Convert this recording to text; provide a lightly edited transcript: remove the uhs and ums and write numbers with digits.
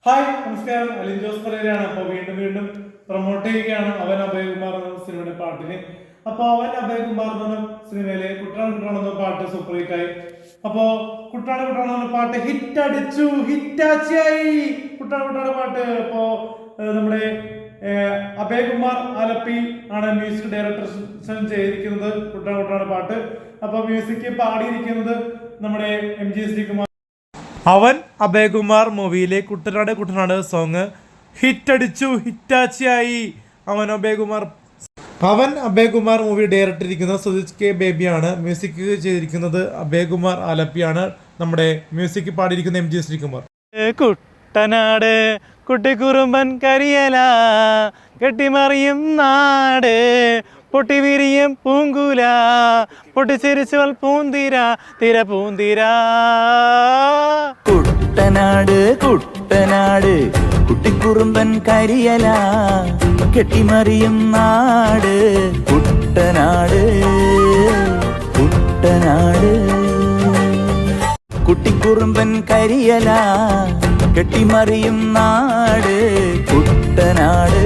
Hi നമസ്കാരം, അലിൻ ജോസ് പെരേരയാണ്. അപ്പോൾ വീണ്ടും പ്രൊമോട്ട് ചെയ്യുകയാണ് അവൻ അഭയകുമാർ എന്ന സിനിമയുടെ പാട്ടിന്. അപ്പോൾ അവൻ അഭയകുമാർ എന്ന സിനിമയിലെ കുട്ടനാട് എന്ന പാട്ട് സൂപ്പർ ഹിറ്റായി. അപ്പോ കുട്ടനാട് എന്ന പാട്ട് ഹിറ്റാച്ചിയായി കുട്ടനാട് പാട്ട്. അപ്പോ നമ്മുടെ അഭയകുമാർ ആലപ്പി ആണ് മ്യൂസിക് ഡയറക്ടർ ചെയ്തിരിക്കുന്നത് കുട്ടനാട് പാട്ട്. അപ്പൊ മ്യൂസിക് പാടിയിരിക്കുന്നത് നമ്മുടെ MG ശ്രീകുമാർ. അവൻ അഭയകുമാർ മൂവിയിലെ കുട്ടനാട് സോങ് ഹിറ്റാച്ചിയായി. അവൻ അഭയകുമാർ മൂവി ഡയറക്ടർ ഇരിക്കുന്ന സുജിത് കെ ബേബിയാണ്. മ്യൂസിക് ചെയ്തിരിക്കുന്നത് അഭയകുമാർ ആലപ്പിയാണ്. നമ്മുടെ മ്യൂസിക് പാടിയിരിക്കുന്ന MG ശ്രീകുമാർ. കുട്ടനാട് കുട്ടിക്കുറുമ്പൻ കരിയല കെട്ടിമറിയും നാട് പൊട്ടിവിരിയും പൂങ്കുല പൊട്ടിച്ചിരിച്ചവൾ പൂന്തിര തിര പൂന്തിര. കുട്ടനാട് കുട്ടിക്കുറുമ്പൻ കരിയല കെട്ടിമറിയും നാട് കുട്ടനാട് കുട്ടിക്കുറുമ്പൻ കരിയല കെട്ടിമറിയും നാട് കുട്ടനാട്